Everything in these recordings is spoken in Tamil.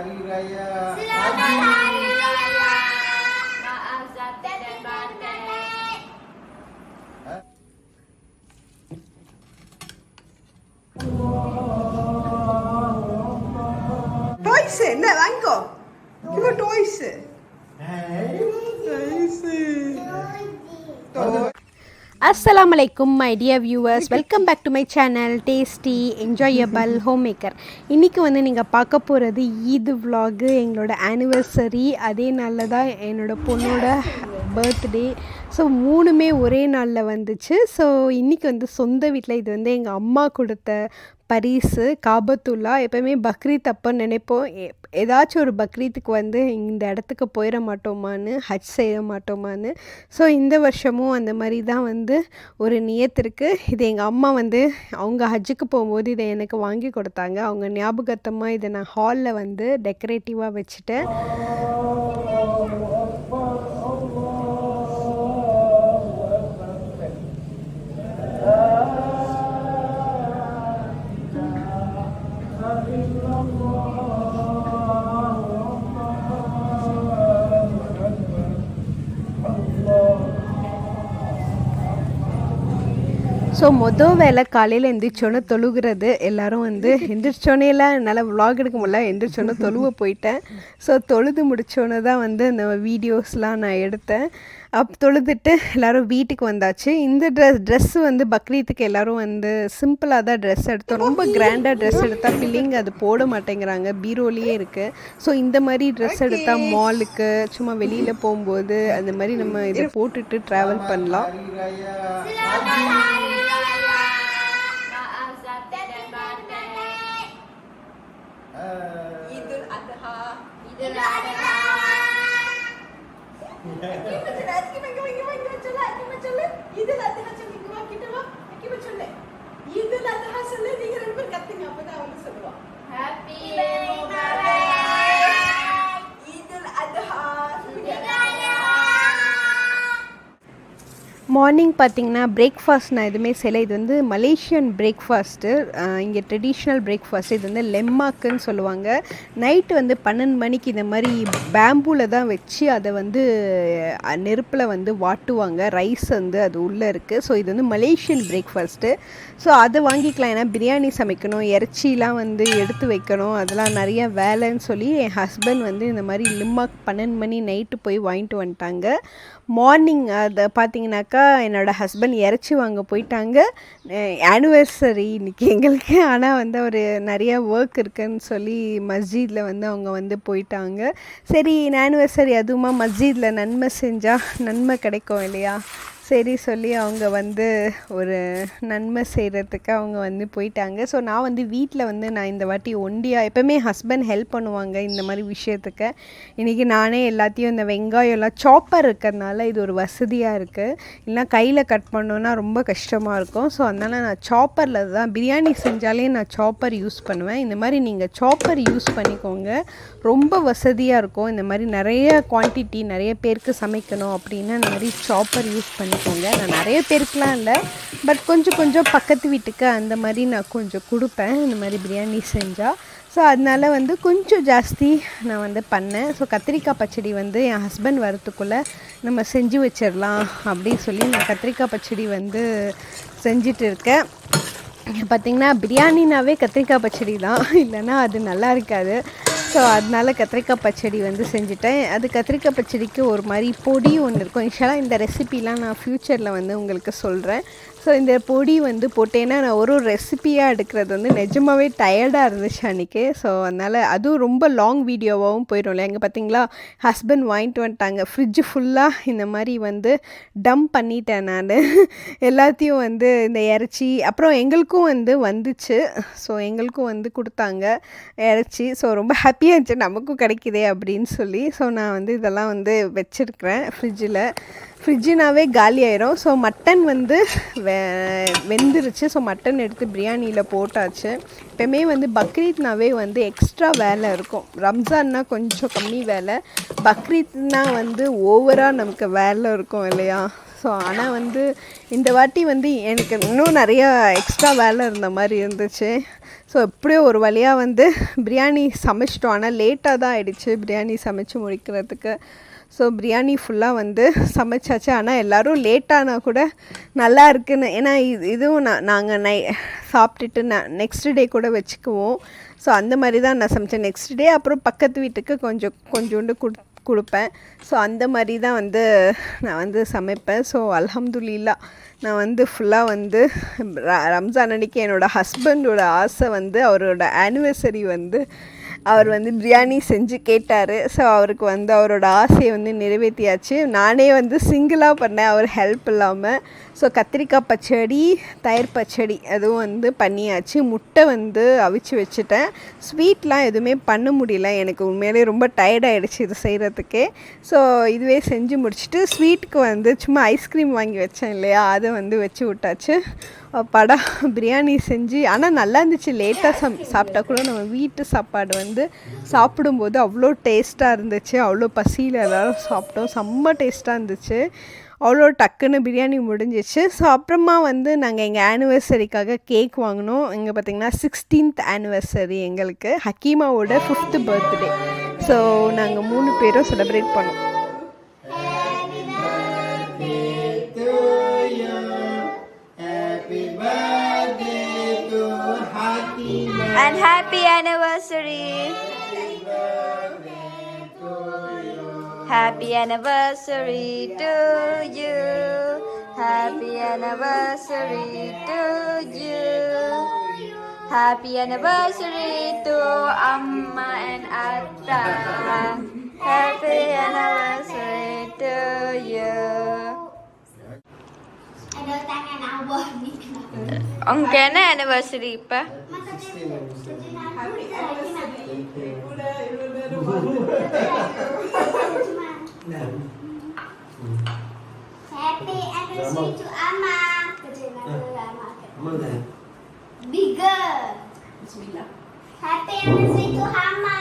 Hari Raya. Selamat Hari Raya. Maaf Zati dan Batik. Toys என்ன வாங்கோ இவ toys Assalamualaikum my dear viewers, welcome back to my channel tasty enjoyable homemaker. இன்னைக்கு வந்து நீங்கள் பார்க்க போகிறது ஈத் vlog, எங்களோட ஆனிவர்சரி. அதே நாளில் தான் என்னோட பொண்ணோட பர்த்டே. ஸோ மூணுமே ஒரே நாளில் வந்துச்சு. ஸோ இன்றைக்கி வந்து சொந்த வீட்டில் இது வந்து எங்கள் அம்மா கொடுத்த பரிசு காபத்துல்லா. எப்போயுமே பக்ரீத் அப்போ நினைப்போம் ஏதாச்சும் ஒரு பக்ரீத்துக்கு வந்து இந்த இடத்துக்கு போயிட மாட்டோமான்னு, ஹஜ் செய்ய மாட்டோமான்னு. ஸோ இந்த வருஷமும் அந்த மாதிரி தான் வந்து ஒரு நியத்து இருக்குது. இது எங்கள் அம்மா வந்து அவங்க ஹஜ்ஜுக்கு போகும்போது இதை எனக்கு வாங்கி கொடுத்தாங்க. அவங்க ஞாபகார்த்தமாக இதை நான் ஹாலில் வந்து டெக்கரேட்டிவாக வச்சுட்டேன். ஸோ மொதல் வேலை காலையில் எந்திரிச்சோன்னே தொழுகிறது. எல்லோரும் வந்து எந்திரிச்சோன்னேலாம் என்னால் விலாக் எடுக்க முடியல, எந்திரிச்சோன்னே தொழுவ போயிட்டேன். ஸோ தொழுது முடித்தோன்னே தான் வந்து அந்த வீடியோஸ்லாம் நான் எடுத்தேன். தொழுதுட்டு எல்லோரும் வீட்டுக்கு வந்தாச்சு. இந்த ட்ரெஸ்ஸு வந்து பக்ரீத்துக்கு எல்லோரும் வந்து சிம்பிளாக தான் ட்ரெஸ் எடுத்தோம். ரொம்ப கிராண்டாக ட்ரெஸ் எடுத்தால் பிள்ளைங்க அது போட மாட்டேங்கிறாங்க, பீரோலேயே இருக்குது. ஸோ இந்த மாதிரி ட்ரெஸ் எடுத்தால் மாலுக்கு சும்மா வெளியில் போகும்போது அந்த மாதிரி நம்ம இதை போட்டுட்டு ட்ராவல் பண்ணலாம். Idul Adha. Idul Adha. Idul Adha சொல்லிக்குவா கிட்டவா கிட்ட சொல்லு. Idul Adha சொல்லு, நீங்க ரெண்டு பேரும் கத்துங்க, அப்பதான் அவங்க சொல்லுவா. Happy birthday. Idul Adha. Morning பார்த்திங்கன்னா பிரேக்ஃபாஸ்ட் நான் எதுவுமே செய்யலை. இது வந்து மலேசியன் பிரேக்ஃபாஸ்ட்டு, இங்கே ட்ரெடிஷ்னல் பிரேக்ஃபாஸ்ட்டு. இது வந்து லெம்மாக்குன்னு சொல்லுவாங்க. நைட்டு வந்து 12 மணிக்கு இந்த மாதிரி பேம்பூவில் தான் வச்சு அதை வந்து நெருப்பில் வந்து வாட்டுவாங்க. ரைஸ் வந்து அது உள்ளே இருக்குது. ஸோ இது வந்து மலேசியன் பிரேக்ஃபாஸ்ட்டு. ஸோ அதை வாங்கிக்கலாம். ஏன்னா பிரியாணி சமைக்கணும், இறைச்சிலாம் வந்து எடுத்து வைக்கணும், அதெல்லாம் நிறைய வேலைன்னு சொல்லி என் ஹஸ்பண்ட் வந்து இந்த மாதிரி லிம்மாக் 12 மணி நைட்டு போய் வாங்கிட்டு வந்துட்டாங்க. மார்னிங் அதை பார்த்தீங்கன்னாக்கா என்னோடய ஹஸ்பண்ட் இறைச்சி வாங்க போயிட்டாங்க. ஆனிவர்சரி இன்றைக்கி எங்களுக்கு. ஆனால் வந்து அவர் நிறையா ஒர்க் இருக்குதுன்னு சொல்லி மஸ்ஜிதில் வந்து அவங்க வந்து போயிட்டாங்க. சரி ஆனிவர்சரி அதுவுமா மஸ்ஜிதில் நன்மை செஞ்சால் நன்மை கிடைக்கும் இல்லையா, சரி சொல்லி அவங்க வந்து ஒரு நன்மை செய்கிறதுக்கு அவங்க வந்து போயிட்டாங்க. ஸோ நான் வந்து வீட்டில் வந்து நான் இந்த வாட்டி ஒண்டியாக, எப்போவுமே ஹஸ்பண்ட் ஹெல்ப் பண்ணுவாங்க இந்த மாதிரி விஷயத்துக்கு. இன்றைக்கி நானே எல்லாத்தையும் இந்த வெங்காயம்லாம் சாப்பர் இருக்கிறதுனால இது ஒரு வசதியாக இருக்குது. இல்லைனா கையில் கட் பண்ணோன்னா ரொம்ப கஷ்டமாக இருக்கும். ஸோ அதனால் நான் சாப்பரில் தான் பிரியாணி செஞ்சாலே நான் சாப்பர் யூஸ் பண்ணுவேன். இந்த மாதிரி நீங்கள் சாப்பர் யூஸ் பண்ணிக்கோங்க, ரொம்ப வசதியாக இருக்கும். இந்த மாதிரி நிறைய குவான்டிட்டி நிறைய பேருக்கு சமைக்கணும் அப்படின்னா இந்த மாதிரி சாப்பர் யூஸ் பண்ணிக்கோங்க. நான் நிறைய பேருக்குலாம் இல்லை, பட் கொஞ்சம் கொஞ்சம் பக்கத்து வீட்டுக்கு அந்த மாதிரி நான் கொஞ்சம் கொடுப்பேன் இந்த மாதிரி பிரியாணி செஞ்சால். ஸோ அதனால் வந்து கொஞ்சம் ஜாஸ்தி நான் வந்து பண்ணேன். ஸோ கத்திரிக்காய் பச்சடி வந்து என் ஹஸ்பண்ட் வரத்துக்குள்ளே நம்ம செஞ்சு வச்சிடலாம் அப்படின்னு சொல்லி நான் கத்திரிக்காய் பச்சடி வந்து செஞ்சிட்டு இருக்கேன். பார்த்திங்கன்னா பிரியாணினாவே கத்திரிக்காய் பச்சடி தான், இல்லைன்னா அது நல்லா இருக்காது. ஸோ அதனால் கத்திரிக்காய் பச்சடி வந்து செஞ்சுட்டேன். அது கத்திரிக்காய் பச்சடிக்கு ஒரு மாதிரி பொடி ஒன்று இருக்கும். இன்ஷால்லா இந்த ரெசிபிலாம் நான் ஃப்யூச்சரில் வந்து உங்களுக்கு சொல்கிறேன். ஸோ இந்த பொடி வந்து போட்டேன்னா நான் ஒரு ரெசிப்பியாக எடுக்கிறது வந்து நிஜமாகவே டயர்டாக இருந்துச்சு அன்றைக்கி. ஸோ அதனால் அதுவும் ரொம்ப லாங் வீடியோவாகவும் போயிடும் இல்லை. எங்கே பார்த்தீங்களா ஹஸ்பண்ட் வாங்கிட்டு வந்துட்டாங்க. ஃப்ரிட்ஜு ஃபுல்லாக இந்த மாதிரி வந்து டம்ப் பண்ணிட்டேன் நான் எல்லாத்தையும் வந்து இந்த இறைச்சி. அப்புறம் எங்களுக்கும் வந்து வந்துச்சு. ஸோ எங்களுக்கும் வந்து கொடுத்தாங்க இறைச்சி. ஸோ ரொம்ப ஹாப்பியாக இருந்துச்சு, நமக்கும் கிடைக்குதே அப்படின்னு சொல்லி. ஸோ நான் வந்து இதெல்லாம் வந்து வச்சுருக்கிறேன் ஃப்ரிட்ஜில். ஃப்ரிட்ஜுனாவே காலி ஆயிரும். ஸோ மட்டன் வந்து வெந்துருச்சு. ஸோ மட்டன் எடுத்து பிரியாணியில் போட்டாச்சு. எப்போயுமே வந்து பக்ரீத்னாவே வந்து எக்ஸ்ட்ரா வேலை இருக்கும். ரம்ஜான்னா கொஞ்சம் கம்மி வேலை, பக்ரீத்னா வந்து ஓவராக நமக்கு வேலை இருக்கும் இல்லையா. ஸோ ஆனால் வந்து இந்த வாட்டி வந்து எனக்கு இன்னும் நிறையா எக்ஸ்ட்ரா வேலை இருந்த மாதிரி இருந்துச்சு. ஸோ எப்படியோ ஒரு வழியாக வந்து பிரியாணி சமைச்சிட்டோம். ஆனால் லேட்டாக தான் ஆகிடுச்சு பிரியாணி சமைச்சு முடிக்கிறதுக்கு. ஸோ பிரியாணி ஃபுல்லாக வந்து சமைச்சாச்சு. ஆனால் எல்லோரும் லேட்டானா கூட நல்லா இருக்குன்னு, ஏன்னா இதுவும் நாங்கள் சாப்பிட்டுட்டு நெக்ஸ்ட் டே கூட வச்சுக்குவோம். ஸோ அந்த மாதிரி தான் நான் சமைச்சேன். நெக்ஸ்ட் டே அப்புறம் பக்கத்து வீட்டுக்கு கொஞ்சோண்டு கொடுப்பேன். ஸோ அந்த மாதிரி தான் வந்து நான் வந்து சமைப்பேன். ஸோ அல்ஹம்துலில்லாஹ் நான் வந்து ஃபுல்லாக வந்து ரம்ஜான் அன்றைக்கி என்னோடய ஹஸ்பண்டோட ஆசை வந்து அவரோட ஆனிவர்சரி வந்து அவர் வந்து பிரியாணி செஞ்சு கேட்டார். ஸோ அவருக்கு வந்து அவரோட ஆசையை வந்து நிறைவேற்றியாச்சு. நானே வந்து சிங்கிளாக பண்ணேன், அவர் ஹெல்ப் இல்லாமல். ஸோ கத்திரிக்காய் பச்சடி, தயிர் பச்சடி அதுவும் வந்து பண்ணியாச்சு. முட்டை வந்து அவிச்சு வச்சுட்டேன். ஸ்வீட்லாம் எதுவுமே பண்ண முடியல, எனக்கு உண்மையிலே ரொம்ப டயர்டாகிடுச்சு இது செய்கிறதுக்கே. ஸோ இதுவே செஞ்சு முடிச்சுட்டு ஸ்வீட்டுக்கு வந்து சும்மா ஐஸ்கிரீம் வாங்கி வச்சேன் இல்லையா, அதை வந்து வச்சு விட்டாச்சு. படம் பிரியாணி செஞ்சு, ஆனால் நல்லா இருந்துச்சு. லேட்டாக சாப்பிட்டா கூட நம்ம வீட்டு சாப்பாடு வந்து சாப்பிடும்போது அவ்வளோ டேஸ்ட்டாக இருந்துச்சு. அவ்வளோ பசியில் எல்லோரும் சாப்பிட்டோம், செம்ம டேஸ்ட்டாக இருந்துச்சு. அவ்வளோ டக்குன்னு பிரியாணி முடிஞ்சிச்சு. ஸோ அப்புறமா வந்து நாங்கள் எங்கள் ஆனிவர்சரிக்காக கேக் வாங்கினோம். இங்கே பார்த்திங்கன்னா 16th ஆனிவர்சரி எங்களுக்கு, ஹக்கீமாவோட 5th பர்த்டே. ஸோ நாங்கள் 3 பேரும் செலிப்ரேட் பண்ணோம். And happy anniversary. Happy anniversary to you. Happy anniversary to you. Happy anniversary to Amma and Atta. Happy anniversary to you. Ông kena anniversary pa? Happy anniversary to Amma. Bigger. Bismillah. Happy anniversary to Amma.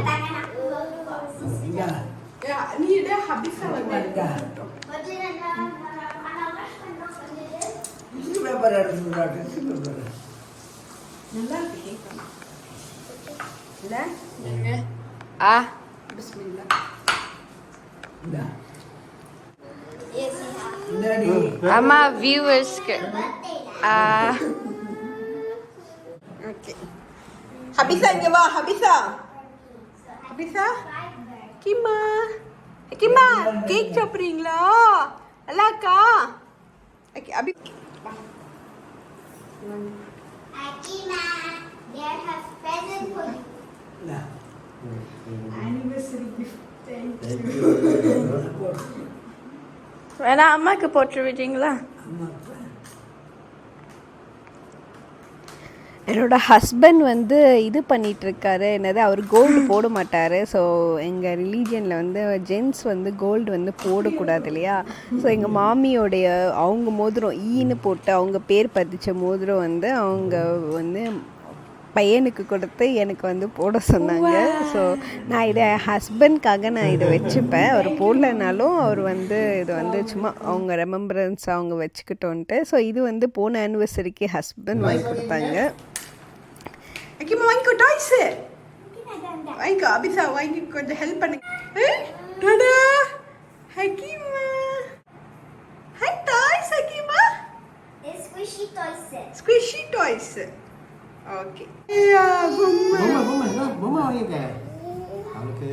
Tangan aku. Ya, ni dia habis lah. நல்லா இருக்கு கேக். இல்ல? Ah. பிஸ்மில்லா. Amma viewers ke. Ah. Okay. Hafiza இங்க வா, ஹபிசா. ஹபிசா? கிம்மா. கிம்மா, கேக் சாப்பிடுறீங்களா? நல்லாக்கா? ஓகே, அபி. Akima, there has present for you. Anniversary gift. Thank you. வேணா அம்மாக்கு போட்டு விட்டீங்களா? என்னோடய ஹஸ்பண்ட் வந்து இது பண்ணிகிட்ருக்காரு, என்னது அவர் கோல்டு போட மாட்டார். ஸோ எங்கள் ரிலீஜியனில் வந்து ஜென்ட்ஸ் வந்து கோல்டு வந்து போடக்கூடாது இல்லையா. ஸோ எங்கள் மாமியோடைய அவங்க மோதிரம் ஈன்னு போட்டு அவங்க பேர் பதிச்ச மோதிரம் வந்து அவங்க வந்து பையனுக்கு கொடுத்து எனக்கு வந்து போட சொன்னாங்க. ஸோ நான் இதை ஹஸ்பண்ட்காக நான் இதை வச்சுப்பேன். அவர் போடலனாலும் அவர் வந்து இது வந்து சும்மா அவங்க ரெமெம்பரன்ஸ் அவங்க வச்சுக்கிட்டோன்ட்டு. ஸோ இது வந்து போன ஆனிவர்சரிக்கு ஹஸ்பண்ட் வாங்கி கொடுத்தாங்க. அக்கிமா வாங்கிக்கோ டாய்ஸ். வாங்கிக்கோ அபிசா, வாங்கி கொஞ்சம் ஹெல்ப் பண்ணுங்க. டாடா Hakima. Hi toys Hakima. It's squishy toys. Squishy toys. Okay. ஐயா பொம்மை. பொம்மை வாங்கிக்க. அவனுக்கு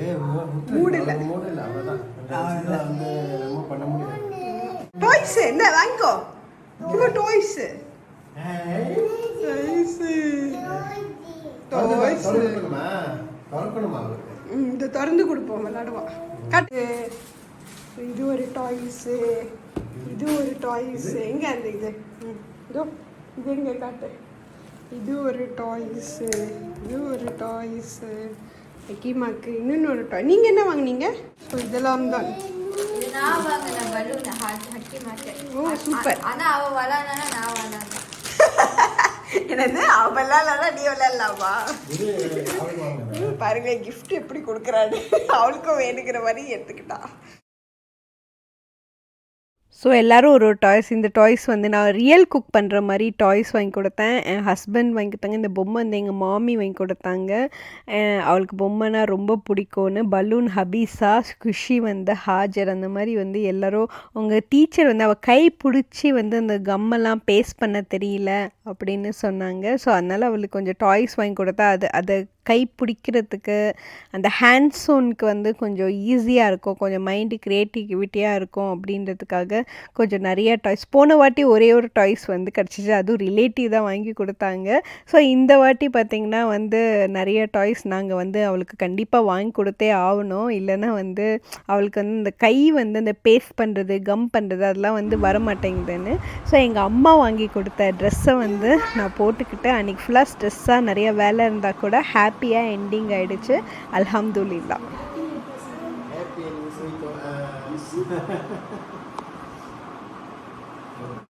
மூடல. அவ்வளவுதான். வந்து ரொம்ப பண்ண முடியாது. டாய்ஸ் என்ன வாங்கிக்கோ. கிமா டாய்ஸ். டாய்ஸ். திறக்கணுமா அவருக்கு? இந்த திறந்து கொடுப்போம், விளையாடுவான். காட்டு. இது ஒரு டாய்ஸு, இது ஒரு டாய்ஸு. எங்கே அந்த இது? இதோ இது எங்கே காட்டு. இது ஒரு டாய்ஸு, இது ஒரு டாய்ஸு. ஹக்கீமாக்கு இன்னொன்று ஒரு டாய். நீங்கள் என்ன வாங்கினீங்க? ஸோ இதெல்லாம் தான். இது நான் வாங்கின பலூன் ஹக்கிமாக்கு. ஓ சூப்பர். ஆனா அவ விளையாடுனா நான் விளையாடுறேன். என்னது அவ விளையாடலாம் நீ விளையாடலாமா? இது அவளுக்கு வாங்கினேன். பாருங்க gift எப்படி கொடுக்குறான்னு. அவளுக்கும் வேணுங்கிற மாதிரி எடுத்துக்கிட்டா. ஸோ எல்லோரும் ஒரு டாய்ஸ், இந்த டாய்ஸ் வந்து நான் ரியல் குக் பண்ணுற மாதிரி டாய்ஸ் வாங்கி கொடுத்தேன். என் ஹஸ்பண்ட் வாங்கி கொடுத்தாங்க. இந்த பொம்மை வந்து எங்கள் மாமி வாங்கி கொடுத்தாங்க. அவளுக்கு பொம்மைனா ரொம்ப பிடிக்கும்னு. பலூன் ஹபீஸா, குஷி வந்து ஹாஜர், அந்த மாதிரி வந்து எல்லோரும். உங்கள் டீச்சர் வந்து அவள் கை பிடிச்சி வந்து அந்த கம்மெல்லாம் பேஸ்ட் பண்ண தெரியல அப்படின்னு சொன்னாங்க. ஸோ அதனால் அவளுக்கு கொஞ்சம் டாய்ஸ் வாங்கி கொடுத்தா அதை கை பிடிக்கிறதுக்கு அந்த ஹேண்ட்ஸோனுக்கு வந்து கொஞ்சம் ஈஸியாக இருக்கும், கொஞ்சம் மைண்டு க்ரியேட்டிவிட்டியாக இருக்கும் அப்படின்றதுக்காக கொஞ்சம் நிறைய டாய்ஸ். போன வாட்டி ஒரே ஒரு டாய்ஸ் வந்து கிடச்சிச்சு, அதுவும் ரிலேட்டிவ் தான் வாங்கி கொடுத்தாங்க. ஸோ இந்த வாட்டி பார்த்திங்கன்னா வந்து நிறைய டாய்ஸ் நாங்கள் வந்து அவளுக்கு கண்டிப்பாக வாங்கி கொடுத்தே ஆகணும். இல்லைன்னா வந்து அவளுக்கு வந்து இந்த கை வந்து அந்த பேஸ்ட் பண்ணுறது, கம் பண்ணுறது அதெல்லாம் வந்து வரமாட்டேங்குதுன்னு. ஸோ எங்கள் அம்மா வாங்கி கொடுத்த ட்ரெஸ்ஸை வந்து நான் போட்டுக்கிட்டு அன்றைக்கி ஃபுல்லாக ஸ்ட்ரெஸ்ஸாக நிறைய வேலை இருந்தால் கூட ஹாப்பியாக எண்டிங் ஆகிடுச்சு. அல்ஹம்துலில்லாஹ். Happy anniversary to us.